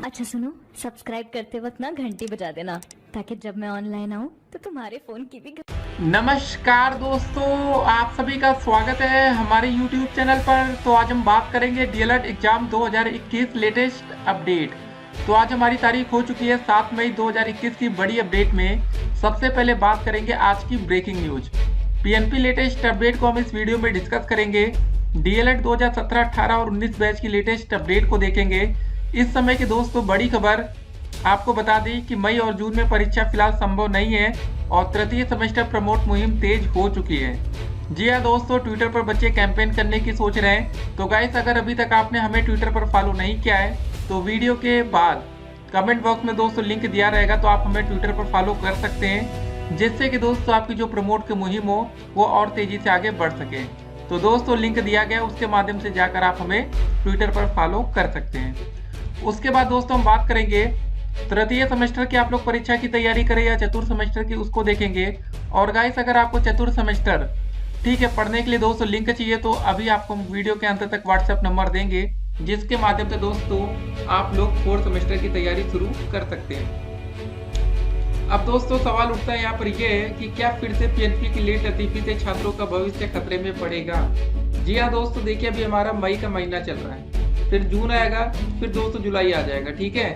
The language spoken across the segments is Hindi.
अच्छा सुनो, सब्सक्राइब करते वक्त ना घंटी बजा देना ताकि जब मैं ऑनलाइन आऊँ तो तुम्हारे फोन की भी नमस्कार दोस्तों, आप सभी का स्वागत है हमारे YouTube चैनल पर। तो आज हम बात करेंगे डीएलएड एग्जाम 2021 लेटेस्ट अपडेट। तो आज हमारी तारीख हो चुकी है 7 मई 2021 की बड़ी अपडेट में सबसे पहले बात करेंगे आज की breaking news PNP latest update को हम इस वीडियो में डिस्कस करेंगे। डीएलएड 2017, 18 और 19 बैच की लेटेस्ट अपडेट को देखेंगे। इस समय की दोस्तों बड़ी खबर आपको बता दी कि मई और जून में परीक्षा फिलहाल संभव नहीं है और तृतीय सेमेस्टर प्रमोट मुहिम तेज हो चुकी है। जी हाँ दोस्तों, ट्विटर पर बच्चे कैंपेन करने की सोच रहे हैं। तो गाइस, अगर अभी तक आपने हमें ट्विटर पर फॉलो नहीं किया है तो वीडियो के बाद कमेंट बॉक्स में दोस्तों लिंक दिया रहेगा, तो आप हमें ट्विटर पर फॉलो कर सकते हैं, जिससे कि दोस्तों आपकी जो प्रमोट की मुहिम हो वो और तेजी से आगे बढ़ सके। तो दोस्तों लिंक दिया गया, उसके माध्यम से जाकर आप हमें ट्विटर पर फॉलो कर सकते हैं। उसके बाद दोस्तों हम बात करेंगे तृतीय सेमेस्टर की आप लोग परीक्षा की तैयारी करें या चतुर्थ सेमेस्टर की, उसको देखेंगे। और गाइस, अगर आपको चतुर्थ सेमेस्टर ठीक है पढ़ने के लिए दोस्तों लिंक चाहिए तो अभी आपको वीडियो के अंत तक व्हाट्सएप नंबर देंगे, जिसके माध्यम से दोस्तों आप लोग फोर्थ सेमेस्टर की तैयारी शुरू कर सकते हैं। अब दोस्तों सवाल उठता है यहाँ पर यह है कि क्या फिर से पीएनपी की लेट लतीफी से छात्रों का भविष्य खतरे में पड़ेगा। जी हाँ दोस्तों, देखिए अभी हमारा मई का महीना चल रहा है, फिर जून आएगा, फिर दोस्तों जुलाई आ जाएगा। ठीक है,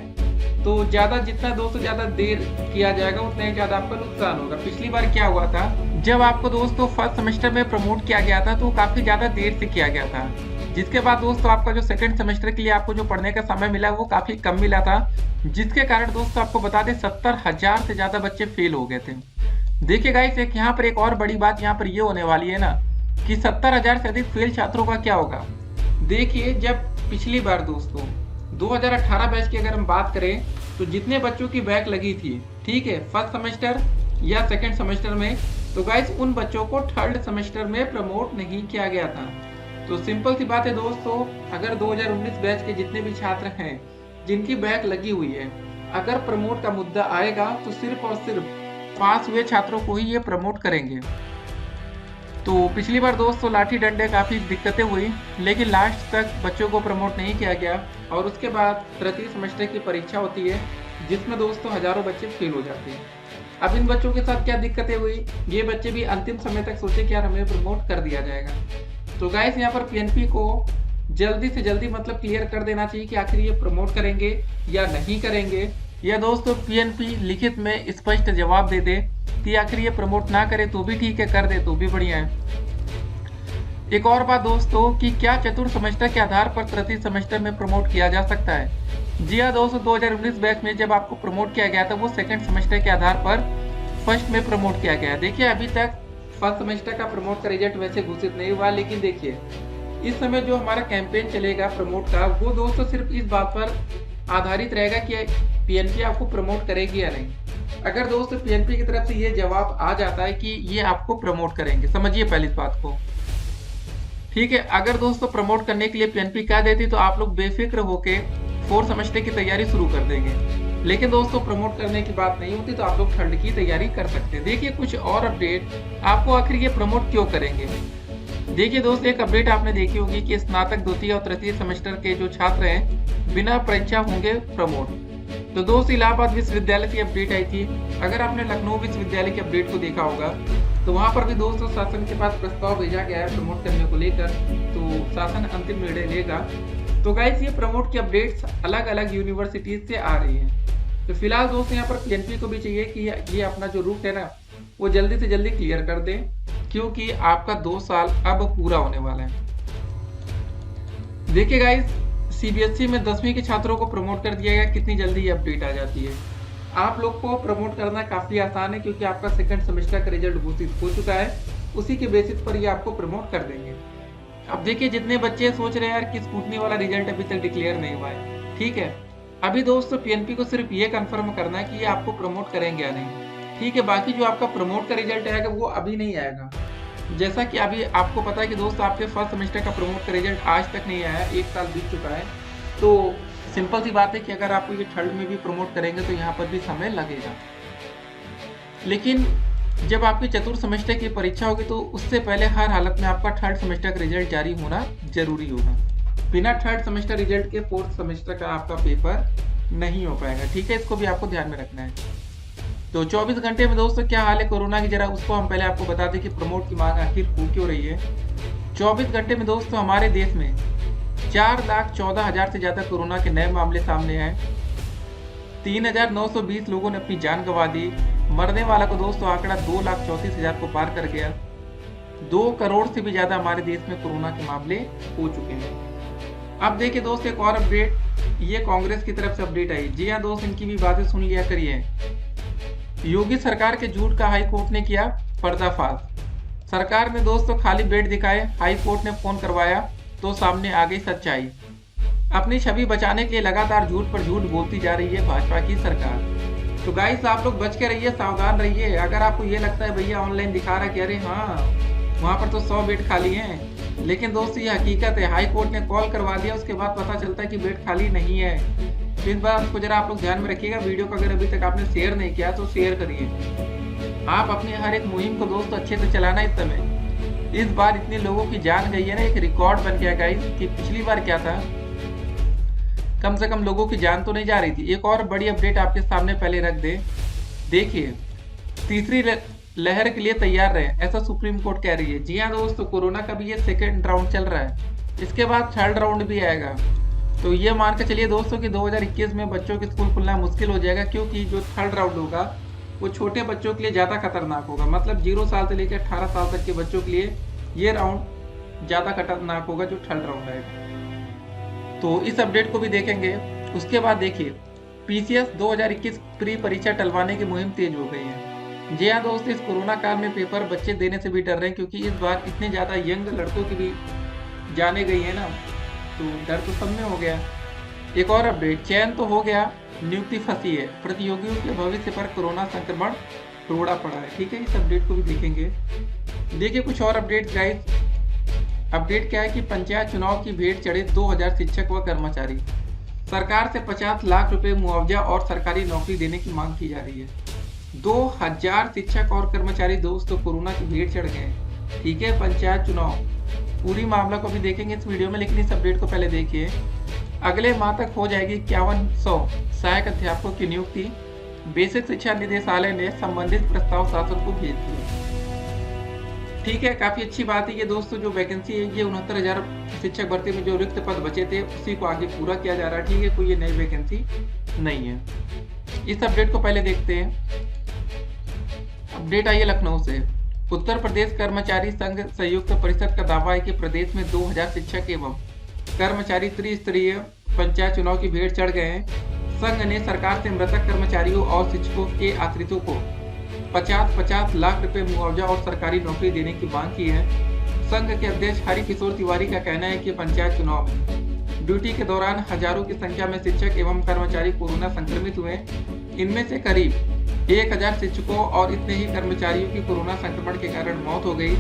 तो जितना दोस्तों ज्यादा देर किया जाएगा उतना ही ज्यादा आपका नुकसान होगा। पिछली बार क्या हुआ था, जब आपको दोस्तों फर्स्ट सेमेस्टर में प्रमोट किया गया था तो काफी ज्यादा देर से किया गया था, जिसके बाद दोस्तों आपका जो सेकंड सेमेस्टर के लिए आपको जो पढ़ने का समय मिला वो काफी कम मिला था, जिसके कारण दोस्तों आपको बता दें 70,000 से ज्यादा बच्चे फेल हो गए थे। देखिए गाइस, एक यहाँ पर एक और बड़ी बात यहाँ पर ये होने वाली है ना कि 70,000 से अधिक फेल छात्रों का क्या होगा। देखिए, जब पिछली बार दोस्तों 2018 बैच की अगर हम बात करें तो जितने बच्चों की बैक लगी थी, ठीक है, फर्स्ट सेमेस्टर या सेकंड सेमेस्टर में, तो गाइस उन बच्चों को थर्ड सेमेस्टर में प्रमोट नहीं किया गया था। तो सिंपल सी बात है दोस्तों, अगर 2019 बैच के जितने भी छात्र हैं जिनकी बैक लगी हुई है, अगर प्रमोट का मुद्दा आएगा तो सिर्फ और सिर्फ पास हुए छात्रों को ही ये प्रमोट करेंगे। तो पिछली बार दोस्तों लाठी डंडे काफ़ी दिक्कतें हुई, लेकिन लास्ट तक बच्चों को प्रमोट नहीं किया गया और उसके बाद तृतीय सेमेस्टर की परीक्षा होती है जिसमें दोस्तों हजारों बच्चे फेल हो जाते हैं। अब इन बच्चों के साथ क्या दिक्कतें हुई, ये बच्चे भी अंतिम समय तक सोचे कि यार हमें प्रमोट कर दिया जाएगा। तो गाइस, यहाँ पर पीएनपी को जल्दी से जल्दी मतलब क्लियर कर देना चाहिए कि आखिर ये प्रमोट करेंगे या नहीं करेंगे, या दोस्तों पीएनपी लिखित में स्पष्ट जवाब दे दे कि आखिर ये प्रमोट ना करे तो भी ठीक है, कर दे तो भी बढ़िया है। एक और बात दोस्तों कि क्या चतुर्थ सेमेस्टर के आधार पर तृतीय सेमेस्टर में प्रमोट किया जा सकता है। जी हाँ दोस्तों, 2019 बैच में जब आपको प्रमोट किया गया था वो सेकंड सेमेस्टर के आधार पर फर्स्ट में प्रमोट किया गया। देखिए अभी तक फर्स्ट सेमेस्टर का प्रमोट का रिजल्ट वैसे घोषित नहीं हुआ, लेकिन देखिए इस समय जो हमारा कैंपेन चलेगा प्रमोट का, वो दोस्तों सिर्फ इस बात पर आधारित रहेगा कि पीएनपी आपको प्रमोट करेगी या नहीं। अगर दोस्तों पीएनपी की तरफ से ये जवाब आ जाता है कि ये आपको प्रमोट करेंगे, समझिए पहली बात को, ठीक है। अगर दोस्तों प्रमोट करने के लिए पीएनपी कह देती तो आप लोग बेफिक्र होके फोर्थ सेमेस्टर की तैयारी शुरू कर देंगे, लेकिन दोस्तों प्रमोट करने की बात नहीं होती तो आप लोग थर्ड की तैयारी कर सकते हैं। देखिए कुछ और अपडेट आपको, आखिर ये प्रमोट क्यों करेंगे। देखिए दोस्तों, एक अपडेट आपने देखी होगी कि स्नातक द्वितीय और तृतीय सेमेस्टर के जो छात्र हैं बिना परीक्षा होंगे प्रमोट। तो दोस्त इलाहाबाद विश्वविद्यालय की अपडेट आई थी। अगर आपने लखनऊ विश्वविद्यालय की अपडेट को देखा होगा तो वहां पर भी दोस्तों शासन के पास प्रस्ताव भेजा गया है प्रमोट करने को लेकर, तो शासन अंतिम निर्णय लेगा। तो गाइस, ये प्रमोट की अपडेट्स अलग अलग यूनिवर्सिटीज से आ रही हैं। तो फिलहाल दोस्तों यहाँ पर पीएनपी को भी चाहिए कि ये अपना जो रूट है ना वो जल्दी से जल्दी क्लियर कर दें, क्योंकि आपका 2 साल अब पूरा होने वाला है। देखिए गाइस, सीबीएसई में 10वीं के छात्रों को प्रमोट कर दिया गया, कितनी जल्दी ये अपडेट आ जाती है। आप लोग को प्रमोट करना काफी आसान है क्योंकि आपका सेकंड सेमेस्टर का रिजल्ट घोषित हो चुका है, उसी के बेसिस पर ये आपको प्रमोट कर देंगे। अब देखिए जितने बच्चे सोच रहे हैं यार कि स्कूटनी वाला रिजल्ट अभी तक डिक्लेयर नहीं हुआ है, ठीक है, अभी दोस्तों पीएनपी को सिर्फ ये कंफर्म करना है कि ये आपको प्रमोट करेंगे या नहीं, ठीक है। बाकी जो आपका प्रमोट का रिजल्ट आएगा वो अभी नहीं आएगा। जैसा कि अभी आपको पता है कि दोस्तों आपके फर्स्ट सेमेस्टर का प्रमोट का रिजल्ट आज तक नहीं आया, 1 साल बीत चुका है। तो सिंपल सी बात है कि अगर आपको ये थर्ड में भी प्रमोट करेंगे तो यहाँ पर भी समय लगेगा। लेकिन जब आपकी चतुर्थ सेमेस्टर की परीक्षा होगी तो उससे पहले हर हालत में आपका थर्ड सेमेस्टर का रिजल्ट जारी होना जरूरी होगा। बिना थर्ड सेमेस्टर रिजल्ट के फोर्थ सेमेस्टर का आपका पेपर नहीं हो पाएगा। ठीक है, इसको भी आपको ध्यान में रखना है। तो 24 घंटे में दोस्तों क्या हाल है कोरोना की, जरा उसको हम पहले आपको बता दें कि प्रमोट की मांग आखिर हो क्यों रही है। 24 घंटे में दोस्तों हमारे देश में 4,14,000 से ज़्यादा कोरोना के नए मामले सामने आए। 3,920 लोगों ने अपनी जान गंवा दी। मरने वाला को दोस्तों आंकड़ा 2,34,000 को पार कर गया। 2 करोड़ से भी ज़्यादा हमारे देश में कोरोना के मामले हो चुके हैं। अब देखिए दोस्त एक और अपडेट, ये कांग्रेस की तरफ से अपडेट आई। जी हाँ दोस्त, इनकी भी बातें सुन लिया करिए। योगी सरकार के झूठ का हाई कोर्ट ने किया पर्दाफाश। सरकार ने दोस्तों खाली बेड दिखाए, हाई कोर्ट ने फोन करवाया तो सामने आ गई सच्चाई। अपनी छवि बचाने के लिए लगातार झूठ पर झूठ बोलती जा रही है भाजपा की सरकार। तो गाइस आप लोग बच के रहिए, सावधान रहिए। अगर आपको ये लगता है भैया ऑनलाइन दिखा रहा है कि अरे हाँ वहाँ पर तो 100 बेड खाली हैं, लेकिन दोस्तों ये हकीकत है। हाई कोर्ट ने कॉल करवा दिया, उसके बाद पता चलता है कि बेड खाली नहीं है। तो इस बात को जरा आप लोग ध्यान में रखिएगा। वीडियो को अगर अभी तक आपने शेयर नहीं किया तो शेयर करिए। आप अपनी हर एक मुहिम को दोस्तों अच्छे से चलाना। इस समय इस बार इतने लोगों की जान गई है ना, एक रिकॉर्ड बन गया गाइस कि पिछली बार क्या था, कम से कम लोगों की जान तो नहीं जा रही थी। एक और बड़ी अपडेट आपके सामने पहले रख दे, देखिए तीसरी लहर के लिए तैयार रहे, ऐसा सुप्रीम कोर्ट कह रही है। जी हाँ दोस्तों, कोरोना का भी ये सेकेंड राउंड चल रहा है, इसके बाद थर्ड राउंड भी आएगा। तो ये मान के चलिए दोस्तों कि 2021 में बच्चों के स्कूल खुलना मुश्किल हो जाएगा, क्योंकि जो थर्ड राउंड होगा वो छोटे बच्चों के लिए ज़्यादा खतरनाक होगा। मतलब 0 साल से लेकर 18 साल तक के बच्चों के लिए ये राउंड ज़्यादा खतरनाक होगा, जो थर्ड राउंड आएगा। तो इस अपडेट को भी देखेंगे। उसके बाद देखिए PCS 2021 प्री परीक्षा टलवाने की मुहिम तेज हो गई है। जी हाँ दोस्तों, इस कोरोना काल में पेपर बच्चे देने से भी डर रहे हैं, क्योंकि इस बार इतने ज़्यादा यंग लड़कों की भी जाने गई है ना, तो डर तो सब में हो गया। एक और अपडेट, चयन तो हो गया, नियुक्ति फंसी है, प्रतियोगियों के भविष्य पर कोरोना संक्रमण रोड़ा पड़ा है। ठीक है, इस अपडेट को भी देखेंगे। देखिए कुछ और अपडेट गाइस। अपडेट क्या है कि पंचायत चुनाव की भेंट चढ़े 2000 शिक्षक व कर्मचारी। सरकार से 50 लाख रुपए मुआवजा और सरकारी नौकरी देने की मांग की जा रही है। 2000 शिक्षक और कर्मचारी दोस्तों कोरोना की भेंट चढ़ गए। ठीक है, पंचायत चुनाव पूरी मामला को भी देखेंगे इस वीडियो में, लेकिन इस अपडेट को पहले देखिए। अगले माह तक हो जाएगी 5100 सहायक अध्यापकों की नियुक्ति। बेसिक शिक्षा निदेशालय ने संबंधित प्रस्ताव शासन को भेज दिया। ठीक है, काफी अच्छी बात है ये दोस्तों। जो वैकेंसी है ये 69,000 शिक्षक भर्ती में जो रिक्त पद बचे थे उसी को आगे पूरा किया जा रहा है। ठीक है, कोई ये नई वैकेंसी नहीं है। इस अपडेट को पहले देखते हैं। अपडेट आई है लखनऊ से। उत्तर प्रदेश कर्मचारी संघ संयुक्त परिषद का दावा है कि प्रदेश में 2000 शिक्षक एवं कर्मचारी त्रिस्तरीय पंचायत चुनाव की भेंट चढ़ गए हैं। संघ ने सरकार से मृतक कर्मचारियों और शिक्षकों के आश्रितों को 50-50 लाख रुपए मुआवजा और सरकारी नौकरी देने की मांग की है। संघ के अध्यक्ष हरि किशोर तिवारी का कहना है कि पंचायत चुनाव में ड्यूटी के दौरान हजारों की संख्या में शिक्षक एवं कर्मचारी कोरोना संक्रमित हुए। इनमें से करीब 1000 शिक्षकों और इतने ही कर्मचारियों की कोरोना संक्रमण के कारण मौत हो गई।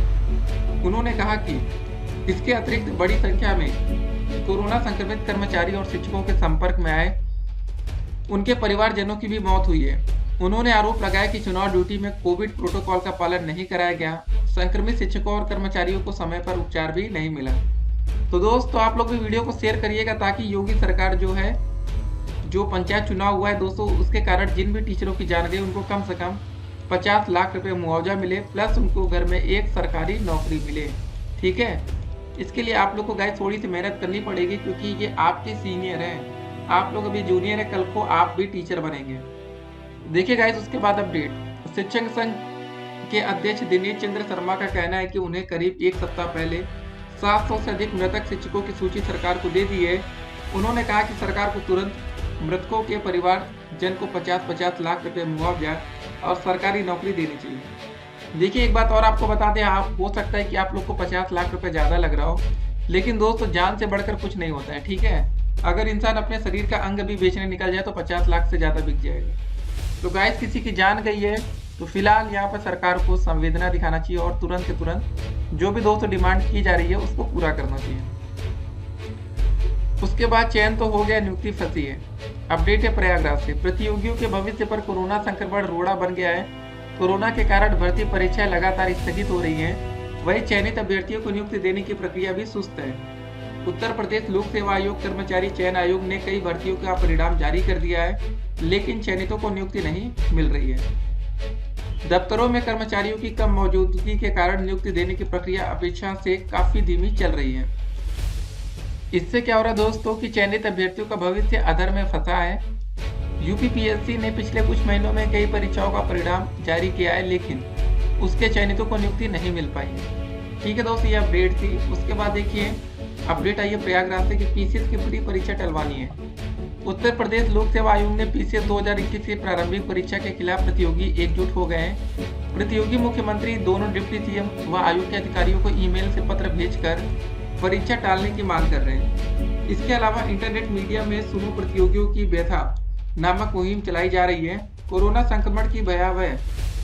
उन्होंने कहा कि इसके अतिरिक्त बड़ी संख्या में कोरोना संक्रमित कर्मचारी और शिक्षकों के संपर्क में आए उनके परिवारजनों की भी मौत हुई है। उन्होंने आरोप लगाया कि चुनाव ड्यूटी में कोविड प्रोटोकॉल का पालन नहीं कराया गया। संक्रमित शिक्षकों और कर्मचारियों को समय पर उपचार भी नहीं मिला। तो दोस्तों आप लोग भी वीडियो को शेयर करिएगा, ताकि योगी सरकार जो है, जो पंचायत चुनाव हुआ है दोस्तों, उसके कारण जिन भी टीचरों की जान गई उनको कम से कम 50 लाख रुपए मुआवजा मिले, प्लस उनको घर में एक सरकारी नौकरी मिले। ठीक है, इसके लिए आप लोग को गाइस थोड़ी सी मेहनत करनी पड़ेगी, क्योंकि ये आपके सीनियर हैं। आप लोग अभी जूनियर है, कल को आप भी टीचर बनेंगे। देखिए गाइस उसके बाद अपडेट, शिक्षक संघ के अध्यक्ष दिनेश चंद्र शर्मा का कहना है कि उन्हें करीब एक सप्ताह पहले 700 से अधिक मृतक शिक्षकों की सूची सरकार को दे दी है। उन्होंने कहा कि सरकार को तुरंत मृतकों के परिवार जन को 50-50 लाख रुपए मुआवजा और सरकारी नौकरी देनी चाहिए। देखिए एक बात और आपको बता दें, आप हो सकता है कि आप लोग को 50 लाख रुपए ज़्यादा लग रहा हो, लेकिन दोस्तों जान से बढ़कर कुछ नहीं होता है। ठीक है, अगर इंसान अपने शरीर का अंग भी बेचने निकल जाए तो 50 लाख से ज़्यादा बिक जाएगा। तो गाइस किसी की जान गई है तो फिलहाल यहाँ पर सरकार को संवेदना दिखाना चाहिए और तुरंत के तुरंत जो भी दोस्तों डिमांड की जा रही है उसको पूरा करना चाहिए। उसके बाद चयन तो हो गया, नियुक्ति फंसी है। अपडेट है प्रयागराज से। प्रतियोगियों के भविष्य पर कोरोना संक्रमण रोड़ा बन गया है। कोरोना के कारण भर्ती परीक्षाएं लगातार स्थगित हो रही हैं। वहीं चयनित अभ्यर्थियों को नियुक्ति देने की प्रक्रिया भी सुस्त है। उत्तर प्रदेश लोक सेवा आयोग कर्मचारी चयन आयोग ने कई भर्तियों का परिणाम जारी कर दिया है, लेकिन चयनितों को नियुक्ति नहीं मिल रही है। दफ्तरों में कर्मचारियों की कम मौजूदगी के कारण नियुक्ति देने की प्रक्रिया अपेक्षा से काफी धीमी चल रही है। इससे क्या हो रहा है दोस्तों कि चयनित अभ्यर्थियों का भविष्य अधर में फंसा है। यूपीपीएससी ने पिछले कुछ महीनों में कई परीक्षाओं का परिणाम जारी किया है, लेकिन उसके चयनितों को नियुक्ति नहीं मिल पाई है। ठीक है दोस्तों, ये अपडेट थी। उसके बाद देखिए अपडेट आई है प्रयागराज से कि पीसीएस की प्री परीक्षा टलवानी है। उत्तर प्रदेश लोक सेवा आयोग ने पीसीएस 2021 की प्रारंभिक परीक्षा के खिलाफ प्रतियोगी एकजुट हो गए हैं। प्रतियोगी मुख्यमंत्री, दोनों डिप्टी सीएम व आयोग के अधिकारियों को ईमेल से पत्र भेजकर परीक्षा टालने की मांग कर रहे हैं। इसके अलावा इंटरनेट मीडिया में सुनो प्रतियोगियों की व्यथा नामक मुहिम चलाई जा रही है। कोरोना संक्रमण की भयावह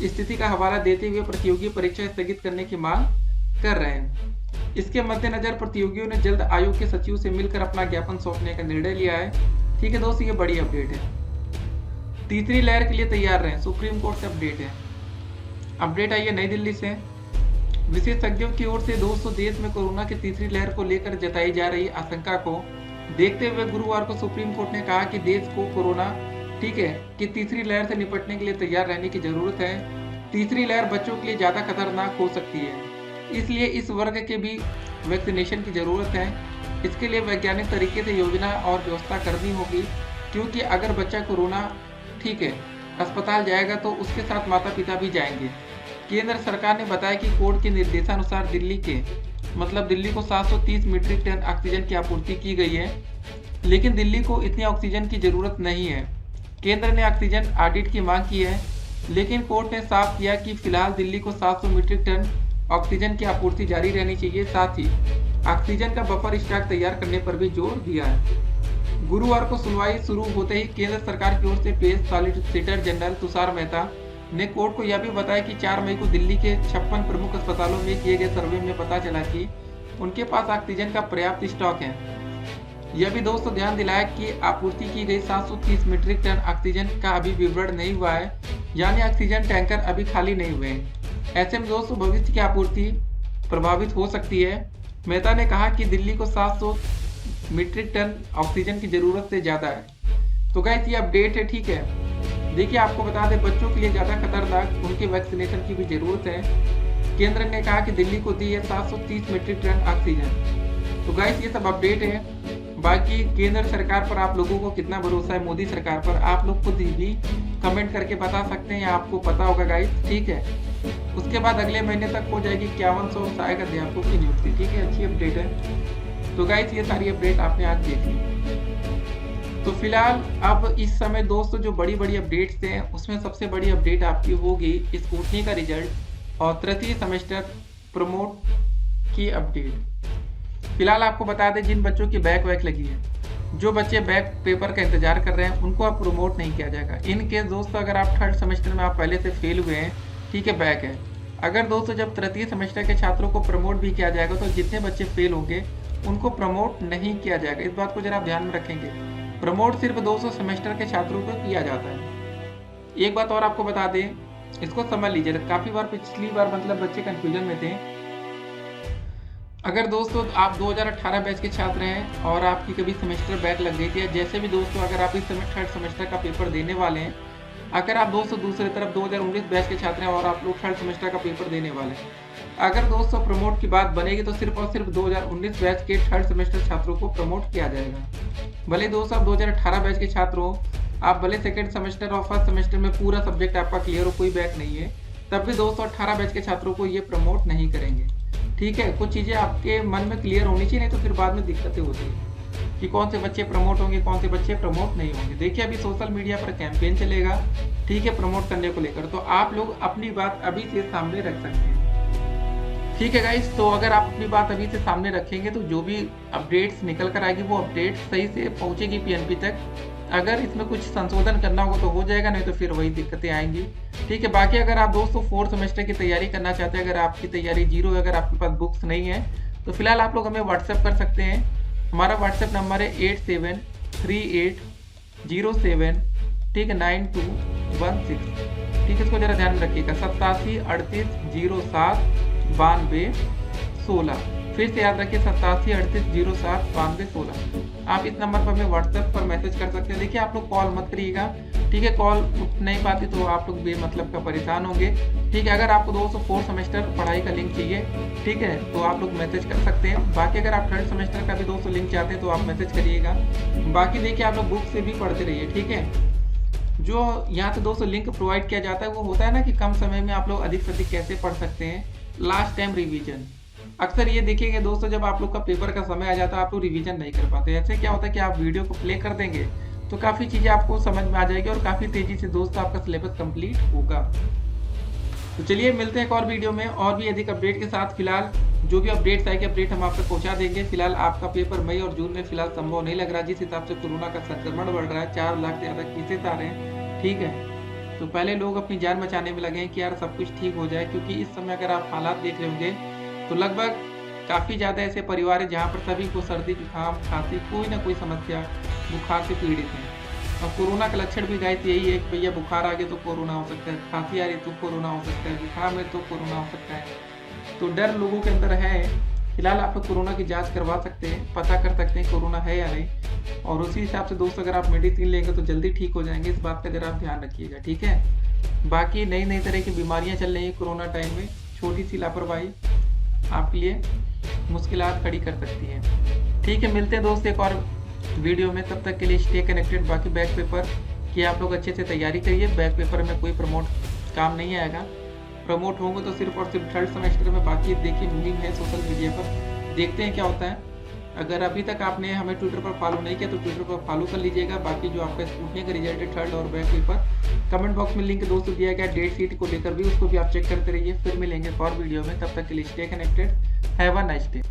स्थिति का हवाला देते हुए प्रतियोगी परीक्षा स्थगित करने की मांग कर रहे हैं। इसके मद्देनजर प्रतियोगियों ने जल्द आयोग के सचिव से मिलकर अपना ज्ञापन सौंपने का निर्णय लिया है। ठीक है दोस्तों, ये बड़ी अपडेट है। तीसरी लहर के लिए तैयार रहें, सुप्रीम कोर्ट से अपडेट है। अपडेट आई है नई दिल्ली से। विशेषज्ञों की ओर से दोस्तों देश में कोरोना की तीसरी लहर को लेकर जताई जा रही आशंका को देखते हुए गुरुवार को सुप्रीम कोर्ट ने कहा कि देश को कोरोना की तीसरी लहर से निपटने के लिए तैयार रहने की जरूरत है। तीसरी लहर बच्चों के लिए ज्यादा खतरनाक हो सकती है, इसलिए इस वर्ग के भी वैक्सीनेशन की जरूरत है। इसके लिए वैज्ञानिक तरीके से योजना और व्यवस्था करनी होगी, क्योंकि अगर बच्चा कोरोना अस्पताल जाएगा तो उसके साथ माता पिता भी जाएंगे। केंद्र सरकार ने बताया कि कोर्ट के निर्देशानुसार दिल्ली को 730 मीट्रिक टन ऑक्सीजन की आपूर्ति की गई है, लेकिन दिल्ली को इतनी ऑक्सीजन की जरूरत नहीं है। केंद्र ने ऑक्सीजन ऑडिट की मांग की है, लेकिन कोर्ट ने साफ किया कि फिलहाल दिल्ली को 700 मीट्रिक टन ऑक्सीजन की आपूर्ति जारी रहनी चाहिए। साथ ही ऑक्सीजन का बफर स्टॉक तैयार करने पर भी जोर दिया है। गुरुवार को सुनवाई शुरू होते ही केंद्र सरकार की ओर से पेश सॉलिसिटर जनरल तुषार मेहता ने कोर्ट को यह भी बताया कि 4 मई को दिल्ली के 56 प्रमुख अस्पतालों में किए गए सर्वे में पता चला कि उनके पास ऑक्सीजन का पर्याप्त स्टॉक है। यह भी दोस्तों ध्यान दिलाया कि आपूर्ति की गई 730 मीट्रिक टन ऑक्सीजन का अभी विवरण नहीं हुआ है, यानी ऑक्सीजन टैंकर अभी खाली नहीं हुए हैं। ऐसे में दोस्तों भविष्य की आपूर्ति प्रभावित हो सकती है। मेहता ने कहा कि दिल्ली को 700 मीट्रिक टन ऑक्सीजन की जरूरत से ज्यादा है। तो गाइस ये अपडेट है। ठीक है, देखिए आपको बता दें बच्चों के लिए ज्यादा खतरनाक उनके वैक्सीनेशन की भी जरूरत है। केंद्र ने कहा कि दिल्ली को दी है 730 मीट्रिक टन ऑक्सीजन। तो गाइस ये सब अपडेट है। बाकी केंद्र सरकार पर आप लोगों को कितना भरोसा है, मोदी सरकार पर, आप लोग खुद भी कमेंट करके बता सकते हैं, या आपको पता होगा गाइस। ठीक है, उसके बाद अगले महीने तक हो जाएगी 5100 सहायक अध्यापकों की नियुक्ति। ठीक है, अच्छी अपडेट है। तो गाइस ये सारी अपडेट आपने आज देख ली। तो फिलहाल अब इस समय दोस्तों जो बड़ी बड़ी अपडेट्स हैं उसमें सबसे बड़ी अपडेट आपकी होगी स्कूटनी का रिजल्ट और तृतीय सेमेस्टर प्रमोट की अपडेट। फिलहाल आपको बता दें जिन बच्चों की बैक लगी है, जो बच्चे बैक पेपर का इंतजार कर रहे हैं, उनको अब प्रमोट नहीं किया जाएगा। इन केस दोस्तों अगर आप 3rd सेमेस्टर में आप पहले से फेल हुए हैं, ठीक है, बैक है, अगर दोस्तों जब तृतीय सेमेस्टर के छात्रों को प्रमोट भी किया जाएगा तो जितने बच्चे फेल होंगे उनको प्रमोट नहीं किया जाएगा। इस बात को जरा आप ध्यान में रखेंगे। प्रमोट सिर्फ 200 सेमेस्टर के छात्रों को किया जाता है। एक बात और आपको बता दें, इसको समझ लीजिए, काफी बार पिछली बार मतलब बच्चे कंफ्यूजन में थे। अगर दोस्तों आप 2018 बैच के छात्र हैं और आपकी कभी सेमेस्टर बैक लग गई थी, या जैसे भी दोस्तों अगर आप इस समय 3rd सेमेस्टर का पेपर देने वाले हैं, अगर आप दोस्तों दूसरी तरफ 2019 बैच के छात्र हैं और आप लोग 3rd सेमेस्टर का पेपर देने वाले हैं, अगर दोस्तों प्रमोट की बात बनेगी तो सिर्फ और सिर्फ 2019 बैच के 3rd सेमेस्टर छात्रों को प्रमोट किया जाएगा। भले दोस्तों आप 2018 बैच के छात्र हो, आप भले 2nd सेमेस्टर और 1st सेमेस्टर में पूरा सब्जेक्ट आपका क्लियर हो, कोई बैक नहीं है, तब भी दोस्तों 18 बैच के छात्रों को ये प्रमोट नहीं करेंगे। ठीक है, कुछ चीजें आपके मन में क्लियर होनी चाहिए, नहीं तो फिर बाद में दिक्कतें होती है कि कौन से बच्चे प्रमोट होंगे, कौन से बच्चे प्रमोट नहीं होंगे। देखिए अभी सोशल मीडिया पर कैंपेन चलेगा, ठीक है, प्रमोट करने को लेकर, तो आप लोग अपनी बात अभी से सामने रख सकते हैं। ठीक है गाइस, तो अगर आप अपनी बात अभी से सामने रखेंगे तो जो भी अपडेट्स निकल कर आएगी वो अपडेट सही से पहुंचेगी पीएनपी तक। अगर इसमें कुछ संशोधन करना होगा तो हो जाएगा, नहीं तो फिर वही दिक्कतें आएंगी। ठीक है, बाकी अगर आप दोस्तों 4th सेमेस्टर की तैयारी करना चाहते हैं, अगर आपकी तैयारी 0 है, अगर आपके पास बुक्स नहीं है, तो फिलहाल आप लोग हमें व्हाट्सएप कर सकते हैं। हमारा व्हाट्सएप नंबर है 873807 ठीक है 9216। ठीक है, इसको जरा ध्यान में रखिएगा, 873807 9216। फिर से याद रखिए 8738079216। आप इस नंबर पर हमें व्हाट्सएप पर मैसेज कर सकते हैं। देखिए आप लोग कॉल मत करिएगा, ठीक है, कॉल उठ नहीं पाती तो आप लोग बेमतलब का परेशान होंगे, ठीक है। अगर आपको दोस्तों 4 सेमेस्टर पढ़ाई का लिंक चाहिए, ठीक है, तो आप लोग मैसेज कर सकते हैं। बाकी अगर आप 3rd सेमेस्टर का भी दोस्तों लिंक चाहते हैं तो आप मैसेज करिएगा। बाकी देखिए आप लोग बुक से भी पढ़ते रहिए, ठीक है। जो यहाँ से दोस्तों लिंक प्रोवाइड किया जाता है वो होता है ना कि कम समय में आप लोग अधिक से अधिक कैसे पढ़ सकते हैं, लास्ट टाइम रिवीजन। अक्सर ये देखेंगे दोस्तों जब आप लोग का पेपर का समय आ जाता है आप लोग रिवीजन नहीं कर पाते। ऐसे क्या होता है कि आप वीडियो को प्ले कर देंगे तो काफ़ी चीज़ें आपको समझ में आ जाएगी और काफ़ी तेज़ी से दोस्तों आपका सिलेबस कंप्लीट होगा। तो चलिए मिलते हैं एक और वीडियो में और भी अधिक अपडेट के साथ। फिलहाल जो भी अपडेट्स आएगी अपडेट हम आप तक पहुंचा देंगे। फिलहाल आपका पेपर मई और जून में फिलहाल संभव नहीं लग रहा, जिस हिसाब से कोरोना का संक्रमण बढ़ रहा है, 4 लाख से ज़्यादा केसेस आ रहे हैं, ठीक है। तो पहले लोग अपनी जान बचाने में लगे हैं कि यार सब कुछ ठीक हो जाए, क्योंकि इस समय अगर आप हालात देख रहे होंगे तो लगभग काफ़ी ज़्यादा ऐसे परिवार है जहाँ पर सभी को सर्दी जुकाम खांसी कोई ना कोई समस्या बुखार से पीड़ित है। और कोरोना का लक्षण भी गाइस यही है कि भैया बुखार आ गया तो कोरोना हो सकता है, खांसी आ रही तो कोरोना हो सकता है, जुकाम है तो कोरोना हो सकता है। तो डर लोगों के अंदर है। फिलहाल आप लोग कोरोना की जांच करवा सकते हैं, पता कर सकते हैं कोरोना है या नहीं, और उसी हिसाब से दोस्तों अगर आप मेडिसिन लेंगे तो जल्दी ठीक हो जाएंगे। इस बात का जरा आप ध्यान रखिएगा, ठीक है। बाकी नई नई तरह की बीमारियां चल रही हैं कोरोना टाइम में, छोटी सी लापरवाही आपके लिए मुश्किलात खड़ी कर सकती है, ठीक है। मिलते हैं दोस्त एक और वीडियो में, तब तक के लिए स्टे कनेक्टेड। बाकी बैक पेपर की आप लोग अच्छे से तैयारी करिए। बैक पेपर में कोई प्रमोट काम नहीं आएगा, प्रमोट होंगे तो सिर्फ और सिर्फ 3rd सेमेस्टर में। बाकी देखिए मुहिम है सोशल मीडिया पर, देखते हैं क्या होता है। अगर अभी तक आपने हमें ट्विटर पर फॉलो नहीं किया तो ट्विटर पर फॉलो कर लीजिएगा। बाकी जो आपका स्कूटी का रिजल्ट है 3rd और बैक पेपर, कमेंट बॉक्स में लिंक दोस्तों दिया गया डेट शीट को लेकर भी, उसको भी आप चेक करते रहिए। फिर मिलेंगे और वीडियो में, तब तक के लिए stay connected. Have a nice day.